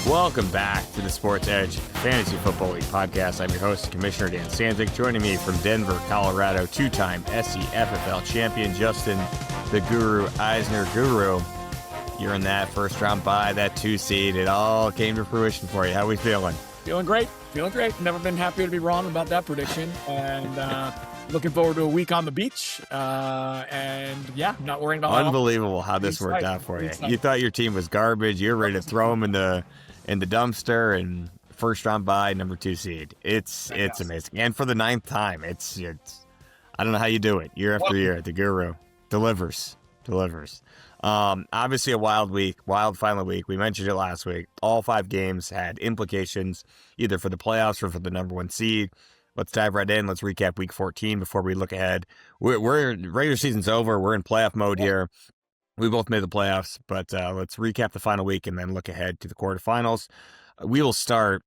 Welcome back to the Sports Edge Fantasy Football League podcast. I'm your host, Commissioner Dan Stanzik. Joining me from Denver, Colorado, two-time SEFFL champion, Justin the Guru Eisner. Guru, you're in that first round bye, that 2 seed. It all came to fruition for you. How are we feeling? Feeling great. Never been happier to be wrong about that prediction. And looking forward to a week on the beach. Not worrying about Unbelievable how this worked out for you. You thought your team was garbage. You were ready to throw them in the dumpster, and first round bye, number 2 seed. It's amazing. And for the 9th time, it's I don't know how you do it. Year after year, the Guru delivers. Obviously a wild final week. We mentioned it last week. All 5 games had implications either for the playoffs or for the number 1 seed. Let's dive right in. Let's recap week 14 before we look ahead. We're regular season's over. We're in playoff mode here. We both made the playoffs, but let's recap the final week and then look ahead to the quarterfinals. We will start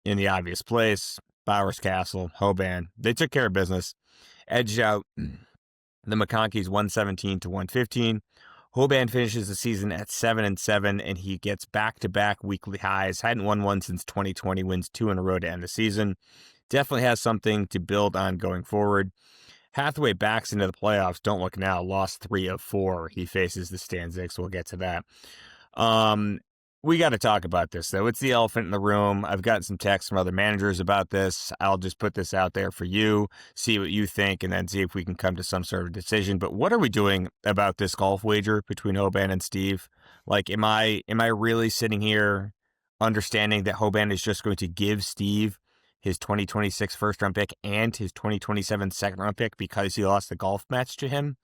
in the obvious place. Bowers Castle, Hoban. They took care of business. Edged out the McConkeys 117-115. Hoban finishes the season at 7-7, and he gets back-to-back weekly highs. Hadn't won one since 2020, wins 2 in a row to end the season. Definitely has something to build on going forward. Hathaway backs into the playoffs. Don't look now. Lost 3 of 4. He faces the Stanziks. We'll get to that. We got to talk about this, though. It's the elephant in the room. I've gotten some texts from other managers about this. I'll just put this out there for you, see what you think, and then see if we can come to some sort of decision. But what are we doing about this golf wager between Hoban and Steve? Like, am I really sitting here understanding that Hoban is just going to give Steve his 2026 first-round pick and his 2027 second-round pick because he lost the golf match to him?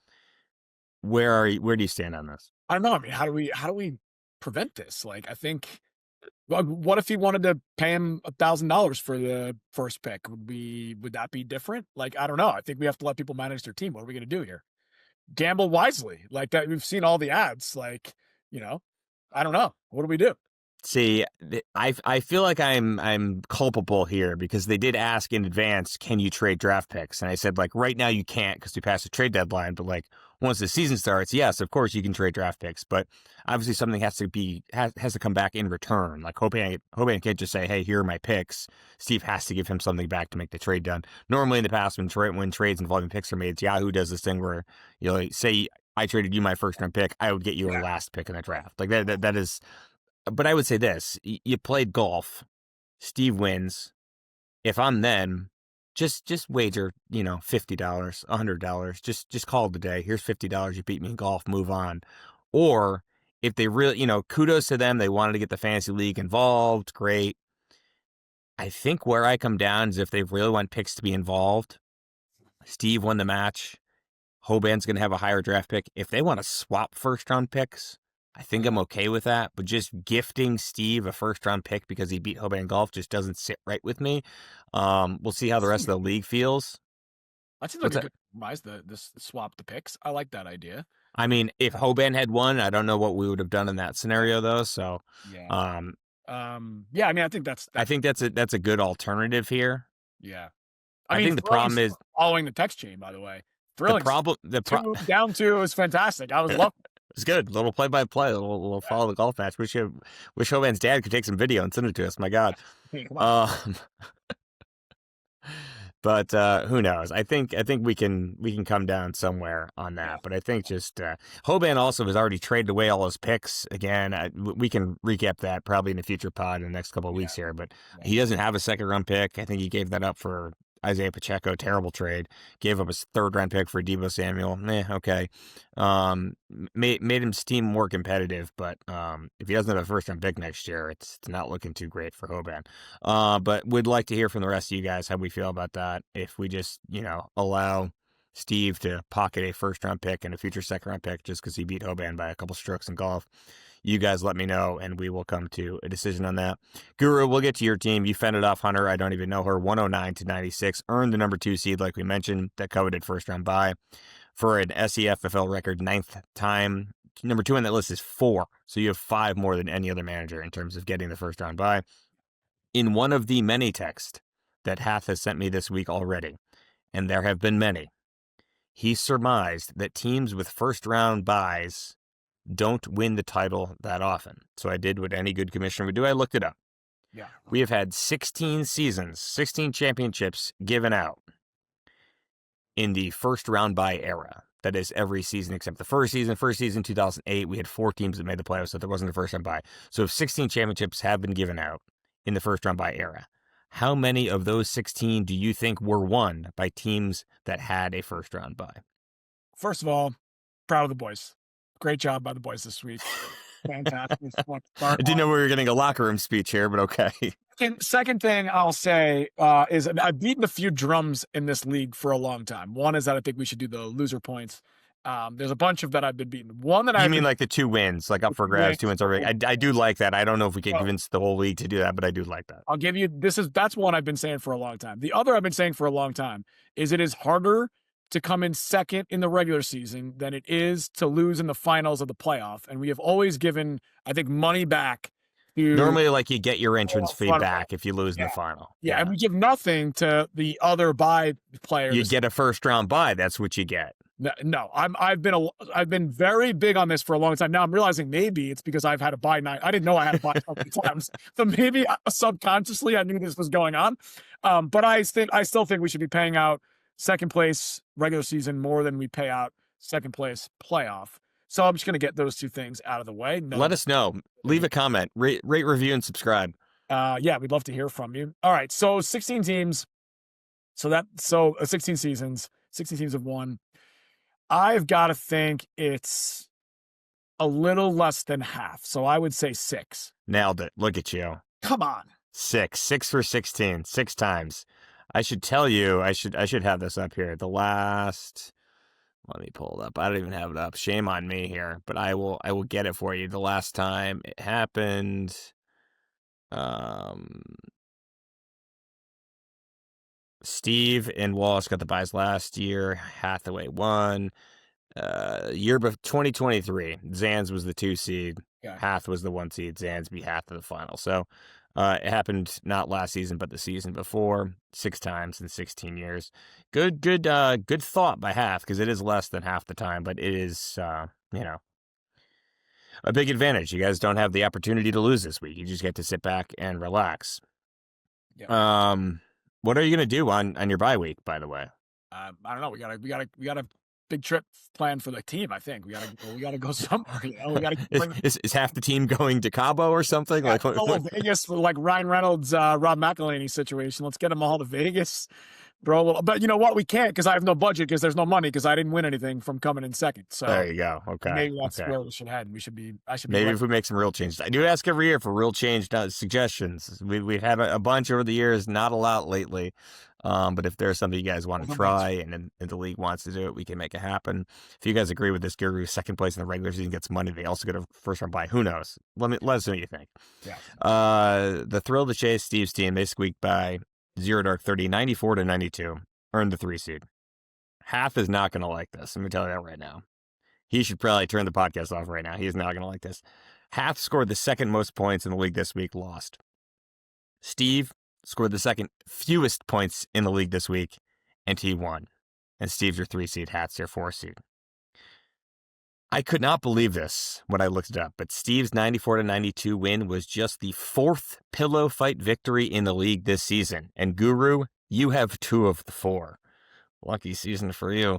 Where do you stand on this? I don't know. I mean, how do we prevent this? Like, I think, what if he wanted to pay him $1,000 for the first pick? Would that be different? Like, I don't know. I think we have to let people manage their team. What are we going to do here? Gamble wisely. Like that. We've seen all the ads. Like, I don't know. What do we do? See, I feel like I'm culpable here because they did ask in advance, can you trade draft picks? And I said, like, right now you can't because we passed the trade deadline. But like once the season starts, yes, of course you can trade draft picks. But obviously something has to come back in return. Like Hoban can't just say, hey, here are my picks. Steve has to give him something back to make the trade done. Normally in the past when trades involving picks are made, Yahoo does this thing where say I traded you my first round pick, I would get you a last pick in the draft. Like that is. But I would say this, you played golf, Steve wins. If I'm them, just wager, $50, $100, just call it a day. Here's $50, you beat me in golf, move on. Or if they really, kudos to them, they wanted to get the fantasy league involved, great. I think where I come down is if they really want picks to be involved, Steve won the match, Hoban's going to have a higher draft pick. If they want to swap first-round picks, I think I'm okay with that, but just gifting Steve a first-round pick because he beat Hoban in golf just doesn't sit right with me. We'll see how the rest of the league feels. That seems like a good compromise, this swap the picks. I like that idea. I mean, if Hoban had won, I don't know what we would have done in that scenario, though. So, I mean, I think that's a good alternative here. Yeah, I think the problem is following the text chain. By the way, thrilling. Down 2 is fantastic. I was loving it. It's good. Little play-by-play. We'll follow the golf match. Wish Hoban's dad could take some video and send it to us. My God. Hey, come on. But who knows? I think we can come down somewhere on that. But I think just Hoban also has already traded away all his picks. Again, we can recap that probably in a future pod in the next couple of weeks here. But he doesn't have a second-round pick. I think he gave that up for Isaiah Pacheco, terrible trade. Gave up his 3rd-round pick for Deebo Samuel. Okay. Made his team more competitive, but if he doesn't have a first-round pick next year, it's not looking too great for Hoban. But would like to hear from the rest of you guys how we feel about that. If we just, allow Steve to pocket a first-round pick and a future second-round pick just because he beat Hoban by a couple strokes in golf. You guys let me know, and we will come to a decision on that. Guru, we'll get to your team. You fended off Hunter. I don't even know her. 109-96. Earned the number 2 seed, like we mentioned. That coveted first-round bye. For an SEFFL record, 9th time. Number 2 on that list is 4. So you have 5 more than any other manager in terms of getting the first-round bye. In one of the many texts that Hath has sent me this week already, and there have been many, he surmised that teams with first-round byes don't win the title that often. So I did what any good commissioner would do. I looked it up. Yeah. We have had 16 seasons, 16 championships given out in the first round bye era. That is every season except the first season. First season, 2008, we had 4 teams that made the playoffs, so there wasn't a first round bye. So if 16 championships have been given out in the first round bye era, how many of those 16 do you think were won by teams that had a first round bye? First of all, proud of the boys. Great job by the boys this week. Fantastic. I didn't know we were getting a locker room speech here, but okay. Second thing I'll say is I've beaten a few drums in this league for a long time. One is that I think we should do the loser points. There's a bunch of that I've been beaten. One that You mean like the 2 wins, like up for grabs, 2 wins already? I do like that. I don't know if we can convince the whole league to do that, but I do like that. I'll give you that's one I've been saying for a long time. The other I've been saying for a long time is it is harder to come in second in the regular season than it is to lose in the finals of the playoff. And we have always given, I think, money back. Normally, like, you get your entrance fee back if you lose in the final. Yeah, and we give nothing to the other bye players. You get a first round bye. That's what you get. No, I've been very big on this for a long time. Now I'm realizing maybe it's because I've had a bye night. I didn't know I had a bye so many times. So maybe subconsciously I knew this was going on. But I still think we should be paying out second place regular season more than we pay out second place playoff. So I'm just going to get those 2 things out of the way. Let us know. Leave a comment, rate, review, and subscribe. Yeah, we'd love to hear from you. All right, so 16 teams. So 16 seasons, 16 teams have won. I've got to think it's a little less than half. So I would say 6. Nailed it. Look at you. Come on. 6 for 16, 6 times. I should tell you, I should have this up here. The last, let me pull it up. I don't even have it up. Shame on me here, but I will get it for you. The last time it happened, Steve and Wallace got the buys last year. Hathaway won. Year of 2023, Zans was the 2 seed. Yeah. Hath was the 1 seed. Zans beat Hath in the final. So it happened not last season, but the season before. 6 times in 16 years. Good thought by Hath, because it is less than half the time, but it is a big advantage. You guys don't have the opportunity to lose this week. You just get to sit back and relax. Yeah. What are you gonna do on your bye week, by the way? I don't know. We got a big trip planned for the team. I think we gotta go somewhere. You know, we gotta is half the team going to Cabo or something? Yeah, like Vegas, like Ryan Reynolds, Rob McElhenney situation. Let's get them all to Vegas, bro. But you know what? We can't because I have no budget because there's no money because I didn't win anything from coming in second. So there you go. Okay, maybe that's where we should head. I should maybe if we make some real changes. I do ask every year for real change suggestions. We've had a bunch over the years, not a lot lately. But if there's something you guys want to try and the league wants to do it, we can make it happen. If you guys agree with this, Guru, second place in the regular season gets money. They also get a first round bye. Who knows? Let us know what you think. Yeah. The Thrill to Chase, Steve's team, they squeaked by Zero Dark 30, 94 to 92, earned the 3 seed. Hath is not going to like this. Let me tell you that right now. He should probably turn the podcast off right now. He's not going to like this. Hath scored the second most points in the league this week, lost. Steve scored the second fewest points in the league this week, and he won. And Steve's your 3 seed, Hath's your 4 seed. I could not believe this when I looked it up, but Steve's 94 to 92 win was just the 4th pillow fight victory in the league this season. And Guru, you have 2 of the 4. Lucky season for you.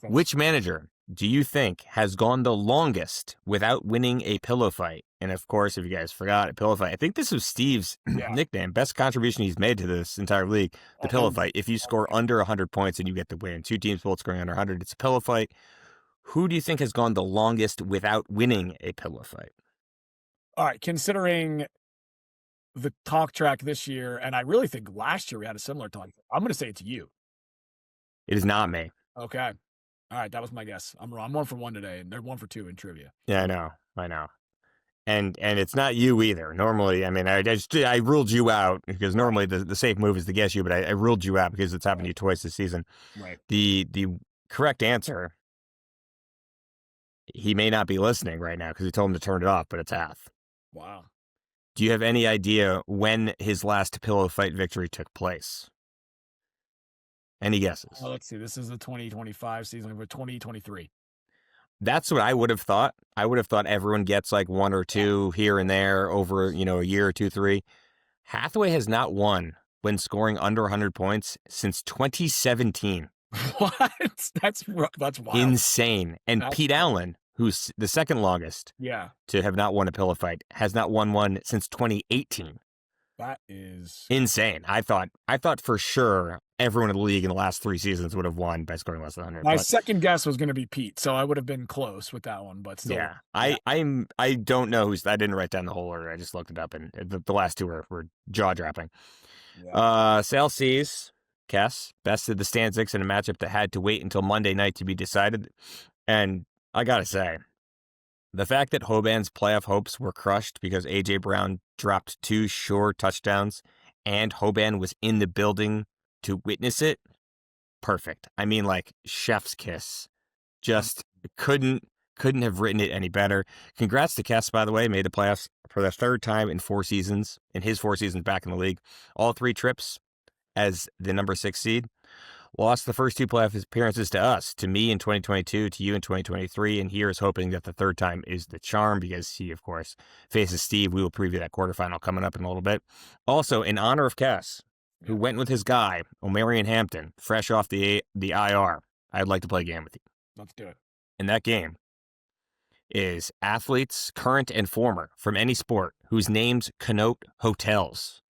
Which manager do you think has gone the longest without winning a pillow fight? And of course, if you guys forgot, a pillow fight, I think this was Steve's nickname, best contribution he's made to this entire league, the pillow fight. If you score under 100 points and you get the win, 2 teams both scoring under 100, it's a pillow fight. Who do you think has gone the longest without winning a pillow fight? All right, considering the talk track this year, and I really think last year we had a similar talk, I'm going to say it's you. It is not me. Okay. All right, that was my guess. I'm wrong. I'm 1 for 1 today, and they're 1 for 2 in trivia. Yeah, I know. And it's not you either. Normally, I mean, I ruled you out because normally the safe move is to guess you, but I ruled you out because it's happened to you twice this season. Right. The correct answer, he may not be listening right now because he told him to turn it off, but it's Hath. Wow. Do you have any idea when his last pillow fight victory took place? Any guesses? Well, let's see. This is the 2025 season, but 2023. That's what I would have thought. I would have thought everyone gets like 1 or 2 here and there over, a year or 2, 3. Hathaway has not won when scoring under 100 points since 2017. What? That's wild. Insane. And Pete Allen, who's the second longest to have not won a pillow fight, has not won one since 2018. That is insane. I thought for sure everyone in the league in the last 3 seasons would have won by scoring less than 100. My second guess was going to be Pete, so I would have been close with that one. But still, yeah, I don't know who's. I didn't write down the whole order. I just looked it up, and the last two were jaw dropping. Yeah. Sale C's Kess bested the Stanzics in a matchup that had to wait until Monday night to be decided, and I gotta say, the fact that Hoban's playoff hopes were crushed because A.J. Brown dropped 2 short touchdowns and Hoban was in the building to witness it, perfect. I mean, like, chef's kiss. Just couldn't have written it any better. Congrats to Kess, by the way. Made the playoffs for the 3rd time in 4 seasons, in his 4 seasons back in the league. All 3 trips as the number 6 seed. Lost the first 2 playoff appearances to us, to me in 2022, to you in 2023, and here is hoping that the 3rd time is the charm because he, of course, faces Steve. We will preview that quarterfinal coming up in a little bit. Also, in honor of Cass, who went with his guy, Omarion Hampton, fresh off the IR, I'd like to play a game with you. Let's do it. And that game is athletes, current and former, from any sport, whose names connote hotels.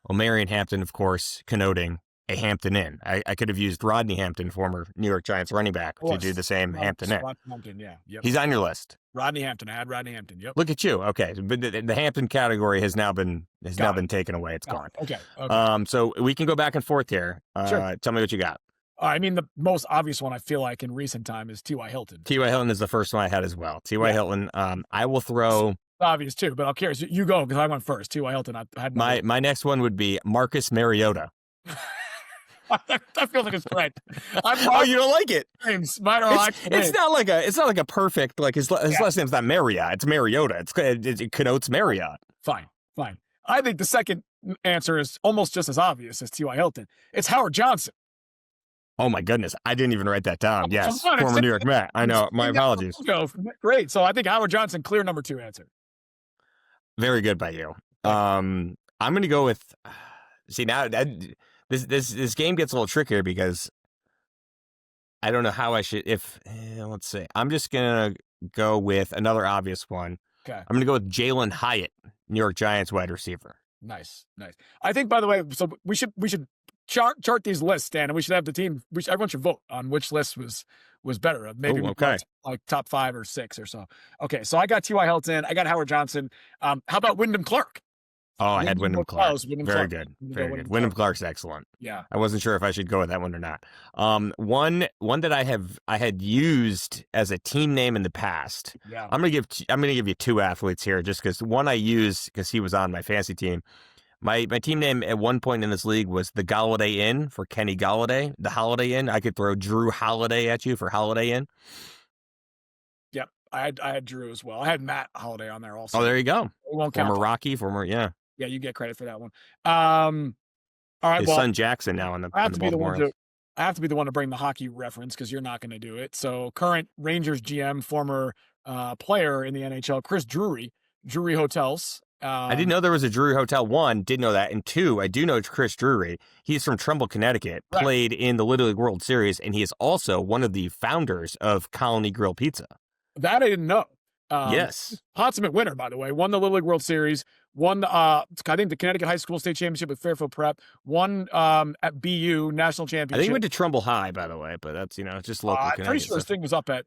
Omarion Hampton, of course, connoting a Hampton Inn. I could have used Rodney Hampton, former New York Giants running back, to do the same Hampton Inn. Hampton, yeah. Yep. He's on your list. Rodney Hampton. I had Rodney Hampton. Yep. Look at you. Okay, but the Hampton category has now been taken away. It's gone. Okay. So we can go back and forth here. Sure. Tell me what you got. I mean, the most obvious one I feel like in recent time is T.Y. Hilton. T.Y. Hilton is the first one I had as well. T.Y. Hilton. I will throw. Obvious too, but I'm curious. You go because I went first. T.Y. Hilton. I had my next one would be Marcus Mariota. That feels like a threat. Oh, you don't like it? It's not like a perfect, like his last name's not Marriott. It's Mariota. It connotes Marriott. Fine. I think the second answer is almost just as obvious as T.Y. Hilton. It's Howard Johnson. Oh my goodness, I didn't even write that down. Yes, former New York Met. I know. My apologies. Great. So I think Howard Johnson, clear number 2 answer. Very good by you. I'm going to go with. See now. This game gets a little trickier because I don't know how I should. Let's see. I'm just gonna go with another obvious one. Okay. I'm gonna go with Jalen Hyatt, New York Giants wide receiver. Nice. I think, by the way, so we should chart these lists, Dan, and we should have the team. Everyone should vote on which list was better. Maybe like top 5 or 6 or so. Okay, so I got T.Y. Hilton. I got Howard Johnson. How about Wyndham Clark? Oh, I had Wyndham Clark. Very good. Wyndham Clark's excellent. Yeah. I wasn't sure if I should go with that one or not. One that I had used as a team name in the past. Yeah. I'm gonna give you 2 athletes here, just because one I used because he was on my fantasy team. My team name at one point in this league was the Galladay Inn for Kenny Galladay. The Holiday Inn. I could throw Drew Holiday at you for Holiday Inn. Yep. I had Drew as well. I had Matt Holiday on there also. Oh, there you go. Former Rocky, yeah. Yeah, you get credit for that one. All right. His son Jackson now on the Baltimore. I have to be the one to bring the hockey reference because you're not going to do it. So current Rangers GM, former player in the NHL, Chris Drury Hotels. I didn't know there was a Drury Hotel. 1, didn't know that. And 2, I do know Chris Drury. He's from Trumbull, Connecticut, played in the Little League World Series, and he is also one of the founders of Colony Grill Pizza. That I didn't know. Yes. Consummate winner, by the way. Won the Little League World Series. Won, I think, the Connecticut High School State Championship with Fairfield Prep. Won at BU National Championship. I think he went to Trumbull High, by the way, but that's, just local Connecticut. I'm pretty sure his thing was up at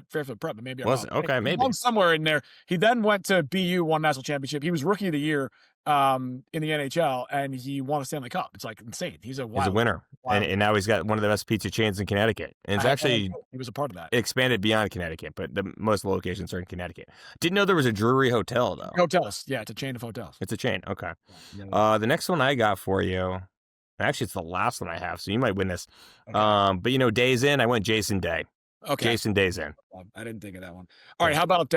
Fairfield Prep, but maybe I'm was it? Okay, maybe. Won somewhere in there. He then went to BU, won National Championship. He was Rookie of the Year in the NHL, and he won a Stanley Cup. It's like insane. He's a winner. And now he's got one of the best pizza chains in Connecticut. And it's actually he was a part of that. Expanded beyond Connecticut, but most of the locations are in Connecticut. Didn't know there was a Drury Hotel though. Hotels, yeah, it's a chain of hotels. It's a chain. Okay. Yeah. The next one I got for you, actually, it's the last one I have, so you might win this. Okay. But Days In, I went Jason Day. Okay. Jason Days In. I didn't think of that one. All right, how about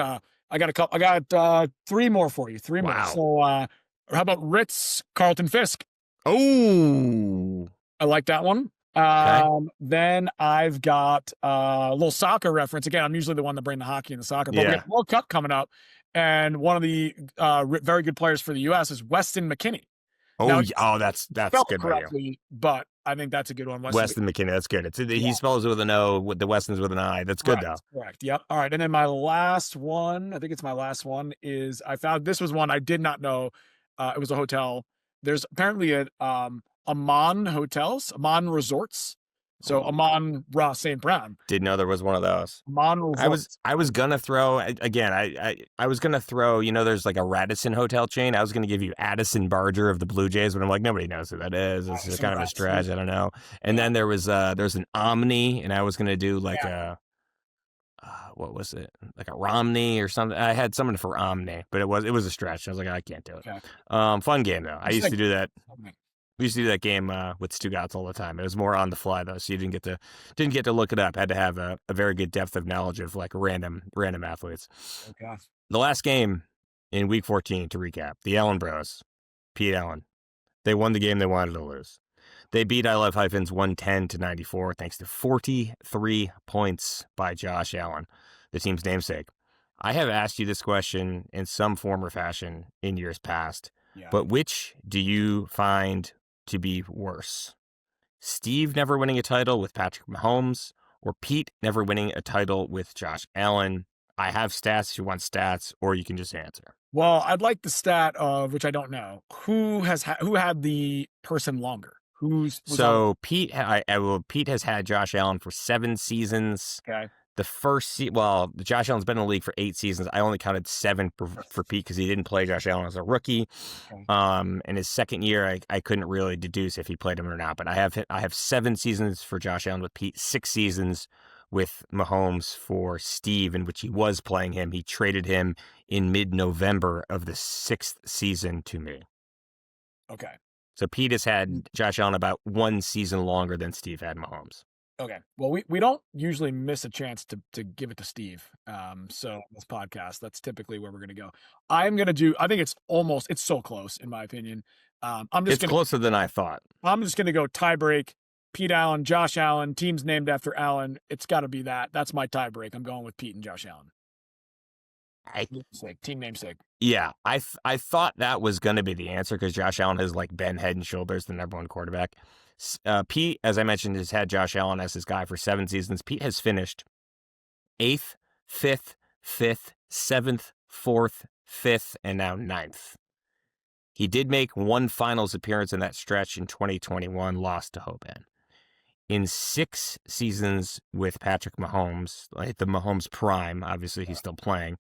I got 3 more for you. 3 more. So how about Ritz Carlton Fisk? Oh, I like that one. Then I've got a little soccer reference. Again, I'm usually the one to bring the hockey and the soccer, but we have World Cup coming up, and one of the very good players for the U.S. is Weston McKennie. Now, That's spelled good by you. correctly, but I think that's a good one. Weston McKinney, that's good. Yeah. He spells it with an O, with the Weston's with an I. That's good though. Correct. Yep. All right. And then my last one, I think it's my last one, is I found this was one I did not know. It was a hotel. There's apparently a Amman hotels, Amman resorts. So Amman Ra St. Brown. Didn't know there was one of those. Amman resorts. I was gonna throw again. I was gonna throw. There's like a Radisson hotel chain. I was gonna give you Addison Barger of the Blue Jays, but I'm like, nobody knows who that is. It's just kind of a stretch. I don't know. And then there's an Omni, and I was gonna do like a what was it? Like a Romney or something. I had something for Omni, but it was a stretch. I was like, I can't do it. Okay. Fun game though. I used to do that. We used to do that game with Stugotz all the time. It was more on the fly though, so you didn't get to look it up. Had to have a very good depth of knowledge of like random athletes. Okay. The last game in Week 14, to recap, the Allen Bros, Pete Allen, they won the game they wanted to lose. They beat I Love Hyphens 110-94 thanks to 43 points by Josh Allen, the team's namesake. I have asked you this question in some form or fashion in years past, but which do you find to be worse? Steve never winning a title with Patrick Mahomes, or Pete never winning a title with Josh Allen? I have stats if you want stats, or you can just answer. Well, I'd like the stat of, which I don't know, who had the person longer. Pete has had Josh Allen for 7 seasons. Okay. Josh Allen's been in the league for 8 seasons. I only counted 7 for Pete because he didn't play Josh Allen as a rookie. Okay. In his second year, I couldn't really deduce if he played him or not. But I have 7 seasons for Josh Allen with Pete, 6 seasons with Mahomes for Steve, in which he was playing him. He traded him in mid-November of the 6th season to me. Okay. So Pete has had Josh Allen about 1 season longer than Steve had Mahomes. Okay. Well, we don't usually miss a chance to give it to Steve. So this podcast, that's typically where we're going to go. I think it's so close in my opinion. It's closer than I thought. I'm just going to go tie break. Pete Allen, Josh Allen, teams named after Allen. It's got to be that. That's my tie break. I'm going with Pete and Josh Allen. Team namesake. Yeah, I thought that was going to be the answer because Josh Allen has like been head and shoulders the number 1 quarterback. Pete, as I mentioned, has had Josh Allen as his guy for 7 seasons. Pete has finished 8th, 5th, 5th, 7th, 4th, 5th, and now 9th. He did make 1 finals appearance in that stretch in 2021, lost to Hoban. In 6 seasons with Patrick Mahomes, like the Mahomes prime, obviously he's still playing,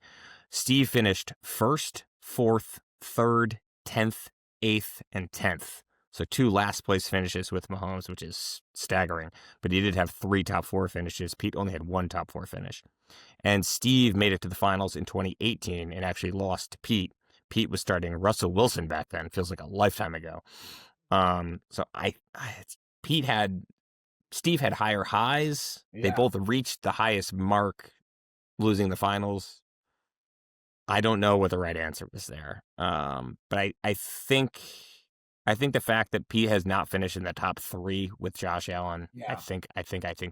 Steve finished 1st, 4th, 3rd, 10th, 8th, and 10th. So 2 last place finishes with Mahomes, which is staggering. But he did have 3 top 4 finishes. Pete only had 1 top 4 finish. And Steve made it to the finals in 2018 and actually lost to Pete. Pete was starting Russell Wilson back then. Feels like a lifetime ago. Steve had higher highs. Yeah. They both reached the highest mark, losing the finals. I don't know what the right answer was there. But I think the fact that Pete has not finished in the top 3 with Josh Allen, I think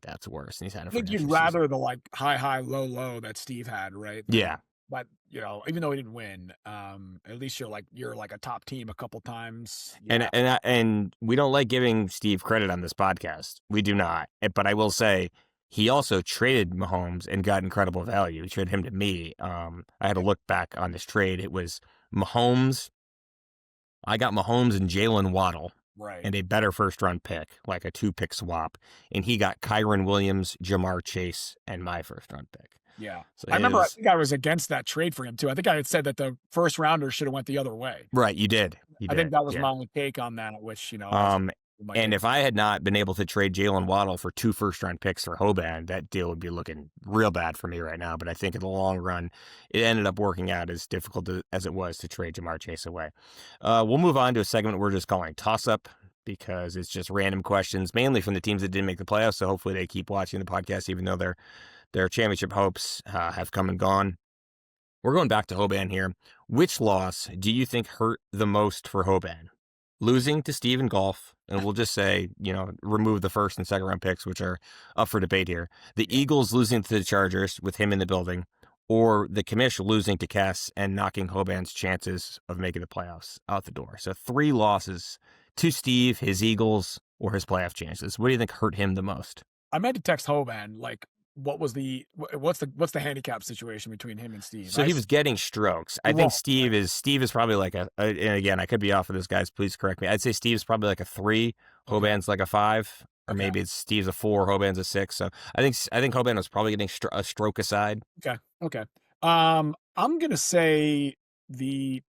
that's worse. And he's had I think you'd rather the like high, low that Steve had, right? Yeah. But even though he didn't win, at least you're like a top team a couple times. Yeah. And we don't like giving Steve credit on this podcast. We do not. But I will say he also traded Mahomes and got incredible value. He traded him to me. I had to look back on this trade. It was Mahomes. I got Mahomes and Jalen Waddle. Right. And a better first-round pick, like a 2-pick swap. And he got Kyron Williams, Jamar Chase, and my first-round pick. Yeah. So I remember I think I was against that trade for him, too. I think I had said that the first-rounder should have went the other way. Right, you did. I think that was my only take on that, which, and if I had not been able to trade Jalen Waddle for 2 first-round picks for Hoban, that deal would be looking real bad for me right now. But I think in the long run, it ended up working out as difficult as it was to trade Jamar Chase away. We'll move on to a segment we're just calling Toss-Up because it's just random questions, mainly from the teams that didn't make the playoffs. So hopefully they keep watching the podcast, even though their championship hopes have come and gone. We're going back to Hoban here. Which loss do you think hurt the most for Hoban? Losing to Steve in golf, and we'll just say, remove the first and second round picks, which are up for debate here. The Eagles losing to the Chargers with him in the building, or the Commish losing to Cass and knocking Hoban's chances of making the playoffs out the door. So 3 losses to Steve, his Eagles, or his playoff chances. What do you think hurt him the most? I meant to text Hoban, like, what's the handicap situation between him and Steve? So he was getting strokes. I think Well, Steve is probably like and again, I could be off of this, guys. Please correct me. I'd say Steve's probably like a 3, okay, Hoban's like a 5, or okay, maybe it's Steve's a 4, Hoban's a 6. So I think Hoban was probably getting a stroke aside. okay. I'm gonna say the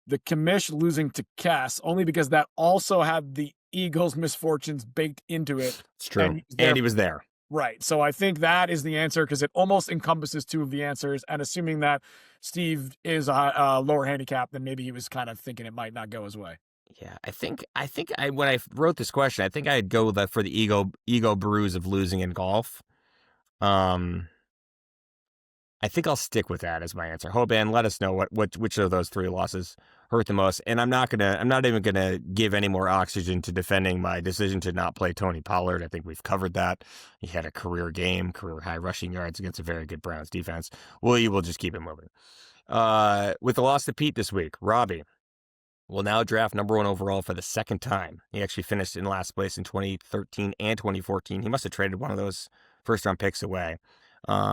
Commish losing to Cass only because that also had the Eagles' misfortunes baked into it, It's true, and he's and there. he was there. Right. So I think that is the answer because it almost encompasses 2 of the answers. And assuming that Steve is a lower handicap, then maybe he was kind of thinking it might not go his way. Yeah, I when I wrote this question, I think I'd go with that for the ego bruise of losing in golf. Um, I think I'll stick with that as my answer. Hoban, let us know which of those 3 losses hurt the most. And I'm not even gonna give any more oxygen to defending my decision to not play Tony Pollard. I think we've covered that. He had a career high rushing yards against a very good Browns defense. We'll just keep it moving. With the loss to Pete this week, Robbie will now draft number 1 overall for the second time. He actually finished in last place in 2013 and 2014. He must have traded one of those first-round picks away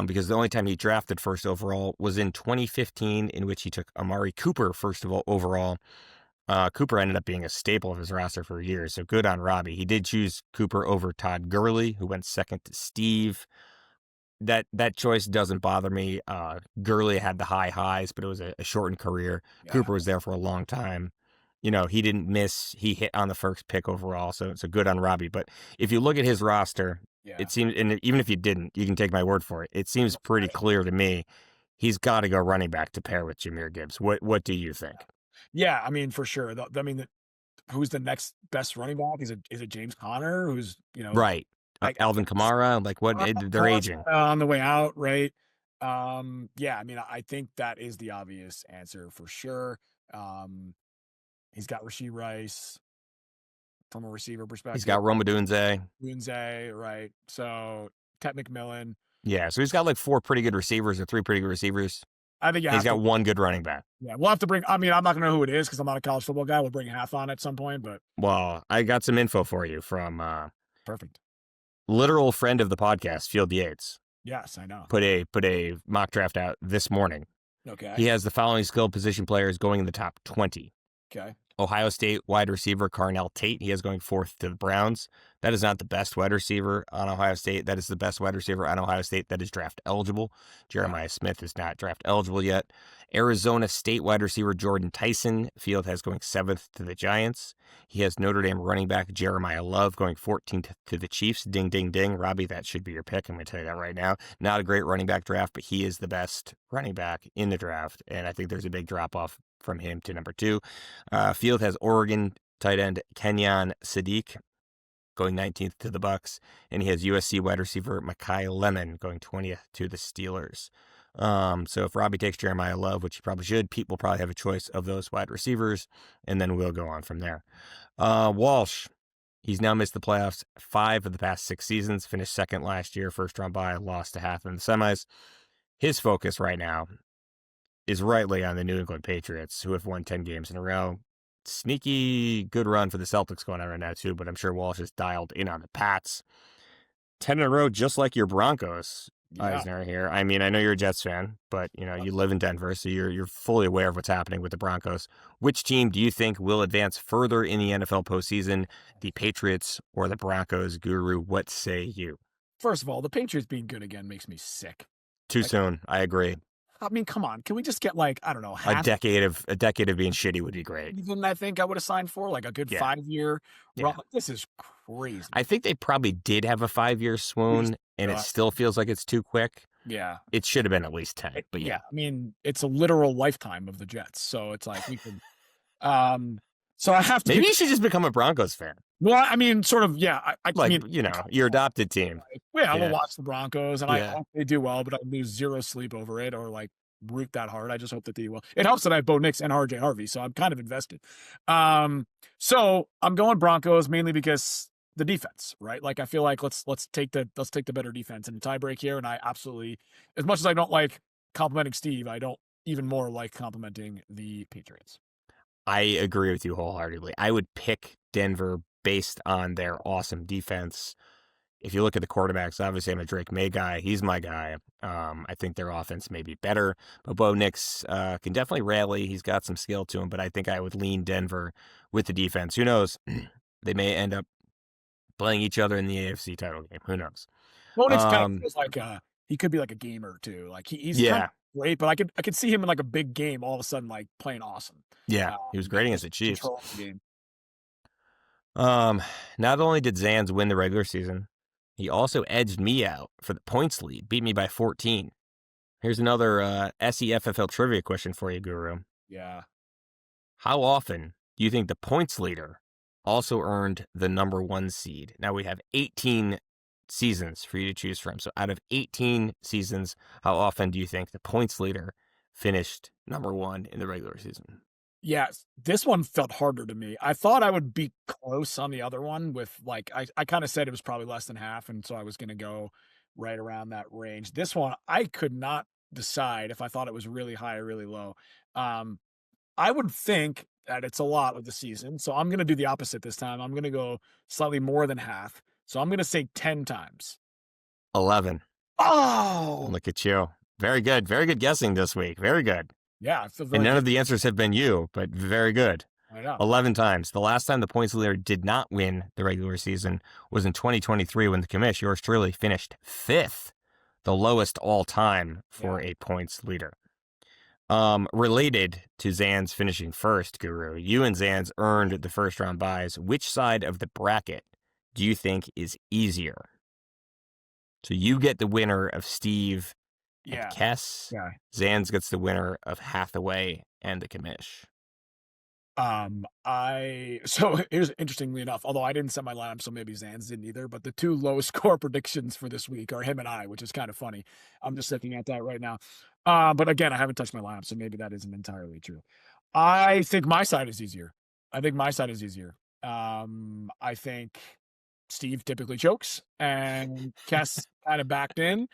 because the only time he drafted first overall was in 2015, in which he took Amari Cooper first of all overall. Cooper ended up being a staple of his roster for years, so good on Robbie. He did choose Cooper over Todd Gurley, who went second to Steve. That choice doesn't bother me. Gurley had the high highs, but it was a shortened career. Yeah. Cooper was there for a long time. He didn't miss. He hit on the first pick overall, so it's a good on Robbie. But if you look at his roster, it seems, and even if you didn't, you can take my word for it. It seems pretty clear to me he's got to go running back to pair with Jahmyr Gibbs. What do you think? Yeah, I mean, for sure. Who's the next best running back? Is it James Conner? Who's, Right. Alvin Kamara, like what? They're aging. on the way out, right? Yeah, I mean, I think that is the obvious answer for sure. He's got Rashee Rice from a receiver perspective. He's got Rome Odunze, right? So Ted McMillan. Yeah, so he's got like 4 pretty good receivers or 3 pretty good receivers. I think he's got 1 good running back. Yeah, we'll have to bring. I mean, I'm not gonna know who it is because I'm not a college football guy. We'll bring half on at some point, but well, I got some info for you from perfect. Literal friend of the podcast, Field Yates. Yes, I know. Put a mock draft out this morning. Okay. He has the following skilled position players going in the top 20. Okay. Ohio State wide receiver Carnell Tate. He has going 4th to the Browns. That is not the best wide receiver on Ohio State. That is the best wide receiver on Ohio State that is draft eligible. Jeremiah Smith is not draft eligible yet. Arizona State wide receiver Jordan Tyson. Field has going 7th to the Giants. He has Notre Dame running back Jeremiah Love going 14th to the Chiefs. Ding, ding, ding. Robbie, that should be your pick. I'm going to tell you that right now. Not a great running back draft, but he is the best running back in the draft. And I think there's a big drop-off from him to number 2. Field has Oregon tight end Kenyon Sadiq going 19th to the Bucks, and he has USC wide receiver Mekhi Lemon going 20th to the Steelers. So if Robbie takes Jeremiah Love, which he probably should, Pete will probably have a choice of those wide receivers, and then we'll go on from there. Walsh, he's now missed the playoffs 5 of the past 6 seasons, finished second last year, first round bye, lost to half in the semis. His focus right now is rightly on the New England Patriots, who have won 10 games in a row. Sneaky good run for the Celtics going on right now, too, but I'm sure Walsh is dialed in on the Pats. 10 in a row, just like your Broncos, Eisner here. I mean, I know you're a Jets fan, but, you live in Denver, so you're fully aware of what's happening with the Broncos. Which team do you think will advance further in the NFL postseason, the Patriots or the Broncos? Guru, what say you? First of all, the Patriots being good again makes me sick. Too soon. I agree. I mean, come on. Can we just get I don't know, a decade of being shitty would be great. Even I think I would have signed for a good 5-year. Yeah. This is crazy. I think they probably did have a 5-year swoon, and it still feels like it's too quick. Yeah. It should have been at least 10, but yeah. I mean, it's a literal lifetime of the Jets, so it's like we could. So I have to. Maybe you should just become a Broncos fan. Well, I mean, sort of, yeah. I mean, your adopted team. Yeah, I will watch the Broncos, and I hope they do well, but I lose zero sleep over it or root that hard. I just hope that they do well. It helps that I have Bo Nix and RJ Harvey, so I'm kind of invested. So I'm going Broncos mainly because the defense, right? I feel like let's take the better defense in the tiebreak here, and I absolutely, as much as I don't like complimenting Steve, I don't even more like complimenting the Patriots. I agree with you wholeheartedly. I would pick Denver based on their awesome defense. If you look at the quarterbacks, obviously I'm a Drake May guy. He's my guy. I think their offense may be better, but Bo Nix can definitely rally. He's got some skill to him, but I think I would lean Denver with the defense. Who knows? They may end up playing each other in the AFC title game. Who knows? Bonix kind of feels like he could be like a gamer too. Like he's kind Yeah, of great, but I could see him in like a big game all of a sudden like playing awesome. yeah, he was great against the Just Chiefs. controlling the game. Not only did Zans win the regular season, he also edged me out for the points lead, beat me by 14. Here's another SEFFL trivia question for you, Guru. Yeah. How often do you think the points leader also earned the number 1 seed? Now we have 18 seasons for you to choose from. So out of 18 seasons, how often do you think the points leader finished number 1 in the regular season? Yeah, this one felt harder to me. I thought I would be close on the other one with like I kind of said it was probably less than half, and so I was gonna go right around that range. This one, I could not decide if I thought it was really high or really low. Um, I would think that it's a lot of the season, so I'm gonna do the opposite this time. I'm gonna go slightly more than half. So I'm gonna say 10 times. 11. Oh, Look at you. Very good. Very good guessing this week. Very good. yeah, I feel And really none good. of the answers have been you, but very good. I know. 11 times. The last time the points leader did not win the regular season was in 2023 when the Commish, yours truly, finished 5th, the lowest all time for a points leader. Related to Zans finishing first, Guru, you and Zans earned the first round buys. Which side of the bracket do you think is easier? So you get the winner of Steve and Yeah. Kess. Yeah. Zans gets the winner of Hathaway and the Commish. So here's interestingly enough, although I didn't set my lineup, so maybe Zans didn't either, but the 2 lowest score predictions for this week are him and I, which is kind of funny. I'm just looking at that right now. But again, I haven't touched my lineup, so maybe that isn't entirely true. I think my side is easier. I think Steve typically chokes and Kess kind of backed in.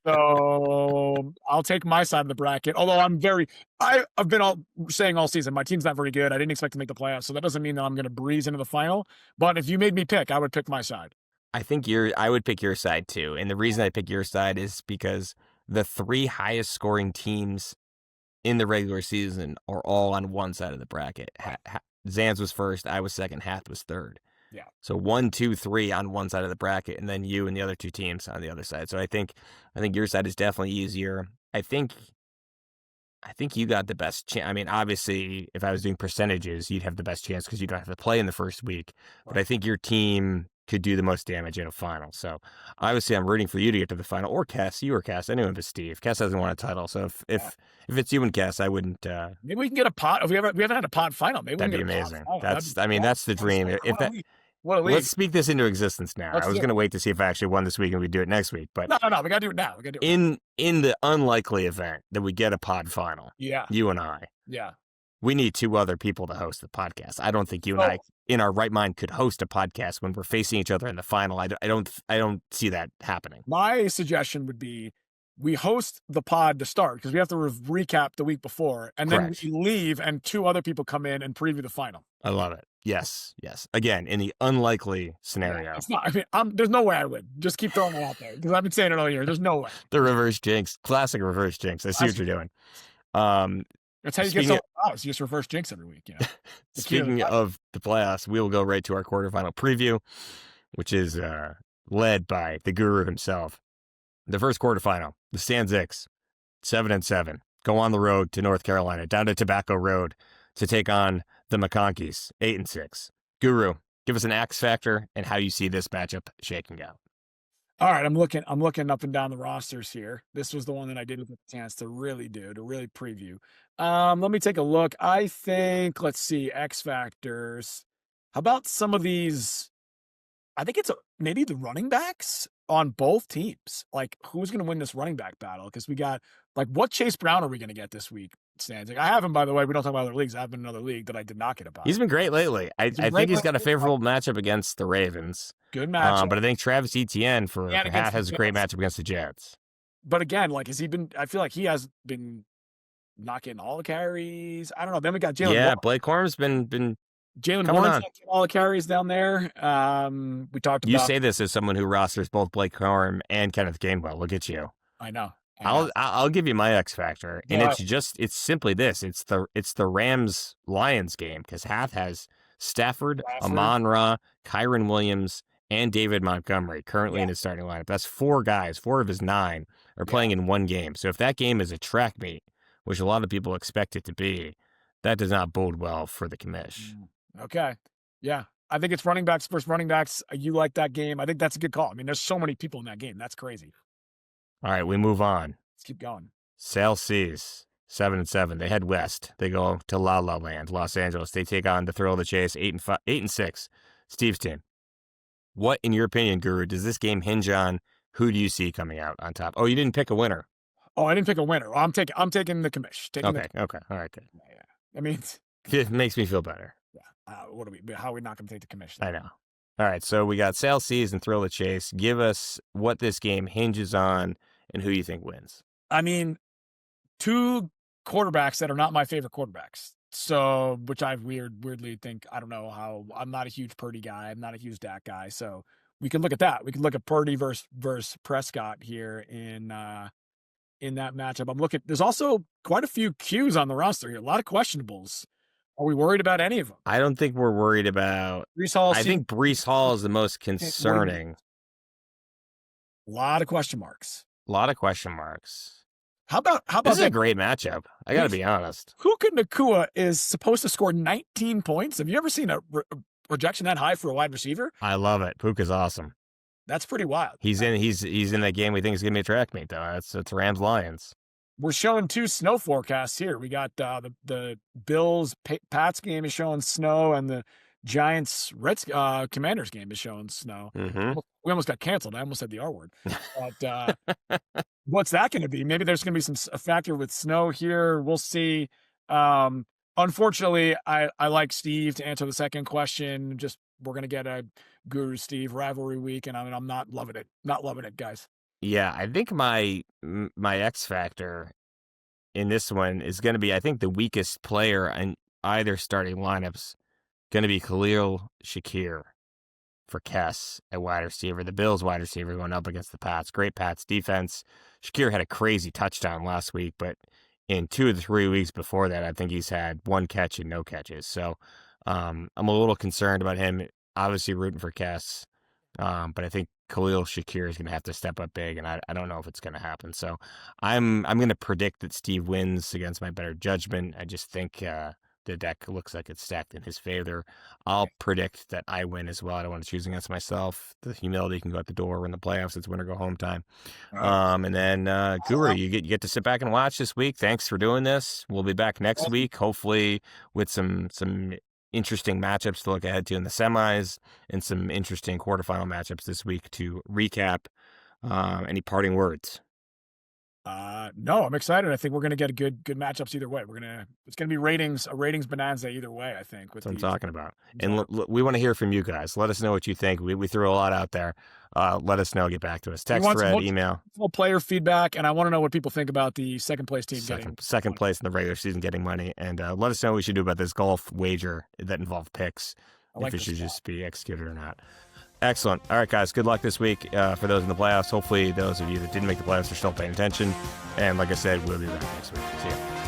So I'll take my side of the bracket. Although I've been saying all season, my team's not very good. I didn't expect to make the playoffs, so that doesn't mean that I'm going to breeze into the final. But if you made me pick, I would pick my side. I would pick your side too. And the reason I pick your side is because the 3 highest scoring teams in the regular season are all on one side of the bracket. Zans was first, I was second, Hath was third. Yeah. So 1, 2, 3 on one side of the bracket, and then you and the other 2 teams on the other side. So I think your side is definitely easier. I think you got the best chance. I mean, obviously, if I was doing percentages, you'd have the best chance because you don't have to play in the first week. But I think your team could do the most damage in a final. So obviously, I'm rooting for you to get to the final, or Cass. You or Cass, anyone but Steve. Cass hasn't won a title, so if it's you and Cass, I wouldn't. Maybe we can get a pot. We haven't had a pod final. Maybe That'd we be can get amazing. A pod final. That's the dream. What a league. Let's speak this into existence now. Let's I was do going to wait to see if I actually won this week and we do it next week. But no, we got to do it now. We got to do it in the unlikely event that we get a pod final, you and I, we need 2 other people to host the podcast. I don't think you and I, in our right mind, could host a podcast when we're facing each other in the final. I don't see that happening. My suggestion would be we host the pod to start because we have to recap the week before, and then we leave, and 2 other people come in and preview the final. I love it. Yes. Again, in the unlikely scenario. It's not. I mean, there's no way I would. Just keep throwing it out there because I've been saying it all year. There's no way. The reverse jinx, classic reverse jinx. I see what you're doing. That's how you get so you just reverse jinx every week. You know. Speaking of the playoffs, we will go right to our quarterfinal preview, which is led by the Guru himself. The first quarterfinal, the Stanzics, 7-7, go on the road to North Carolina, down to Tobacco Road to take on the McConkeys, 8-6. Guru, give us an X factor and how you see this matchup shaking out. All right, I'm looking up and down the rosters here. This was the one that I didn't get a chance to really preview. Let me take a look. I think, let's see, X factors. How about some of these? I think it's maybe the running backs on both teams. Like, who's going to win this running back battle? Because we got, like, what Chase Brown are we going to get this week? Stanzik. I have him, by the way. We don't talk about other leagues. I have him in another league that I did not get about. He's been great lately. I think he's got a favorable matchup against the Ravens. Good matchup. But I think Travis Etienne for Hat has a great matchup against the Jets. but again, like, has he been? I feel like he has been not getting all the carries. I don't know. Then we got Jalen Yeah, Warren. Blake Corum's been Jalen coming Warren's on. not getting all the carries down there. We talked You about. say this as someone who rosters both Blake Corum and Kenneth Gainwell. Look at you. I know. I know. I'll give you my X factor, and But it's simply this: it's the Rams Lions game because Hath has Stafford, Stafford, Amon-Ra, Kyron Williams, and David Montgomery currently yeah, in his starting lineup. That's 4 guys. 4 of his 9 are yeah. playing in one game. So if that game is a track meet, which a lot of people expect it to be, that does not bode well for the commish. Okay. Yeah. I think it's running backs versus running backs. You like that game. I think that's a good call. I mean, there's so many people in that game. That's crazy. All right, we move on. Let's keep going. Sale Seas, 7-7. They head west. They go to La La Land, Los Angeles. They take on the Thrill of the Chase, 8-6. Steve's team. What, in your opinion, Guru, does this game hinge on? Who do you see coming out on top? Oh, you didn't pick a winner. Oh, I didn't pick a winner. Well, I'm taking the commish. Okay. All right, good. Yeah. I mean, It makes me feel better. yeah. How are we not going to take the commish? I know. All right, so we got Sale Seas and Thrill of the Chase. Give us what this game hinges on and who you think wins. I mean, 2 quarterbacks that are not my favorite quarterbacks. So, which I weirdly think, I don't know how, I'm not a huge Purdy guy. I'm not a huge Dak guy. So we can look at that. We can look at Purdy versus Prescott here in that matchup. I'm looking, there's also quite a few Qs on the roster here. A lot of questionables. Are we worried about any of them? I don't think we're worried about. Brees Hall. I think Brees Hall is the most concerning. A lot of question marks. A lot of question marks. How about This is that? a great matchup. I got to be honest. Puka Nacua is supposed to score 19 points. Have you ever seen a projection that high for a wide receiver? I love it. Puka's awesome. That's pretty wild. He's in that game we think is going to be a track meet, though. It's Rams Lions. We're showing 2 snow forecasts here. We got the Bills Pats game is showing snow, and the Giants Commanders game is showing snow. Mm-hmm. We almost got canceled. I almost said the R word. But what's that going to be? Maybe there's going to be a factor with snow here. We'll see. Unfortunately, I like Steve to answer the second question. Just we're going to get a Guru Steve rivalry week, and I'm not loving it. Not loving it, guys. Yeah, I think my X factor in this one is going to be, I think, the weakest player in either starting lineups going to be Khalil Shakir for Kess at wide receiver. The Bills wide receiver going up against the Pats. Great Pats defense. Shakir had a crazy touchdown last week, but in 2 of the 3 weeks before that, I think he's had 1 catch and no catches. So I'm a little concerned about him. Obviously rooting for Kess, but I think Khalil Shakir is going to have to step up big, and I don't know if it's going to happen. So I'm going to predict that Steve wins against my better judgment. I just think the deck looks like it's stacked in his favor. I'll predict that I win as well. I don't want to choose against myself. The humility can go out the door in the playoffs. It's win or go home time. And then Guru, you get to sit back and watch this week. Thanks for doing this. We'll be back next week, hopefully with some interesting matchups to look ahead to in the semis and some interesting quarterfinal matchups this week to recap. Any parting words? No, I'm excited. I think we're going to get good matchups either way. It's going to be a ratings bonanza either way, I think. That's what I'm talking about. And we want to hear from you guys. Let us know what you think. We threw a lot out there. Let us know. Get back to us. Text, thread, email. Full player feedback, and I want to know what people think about the second place team second place in the regular season getting money. And let us know what we should do about this golf wager that involved picks, if it should just be executed or not. Excellent. All right, guys. Good luck this week for those in the playoffs. Hopefully, those of you that didn't make the playoffs are still paying attention. And like I said, we'll be back next week. See ya.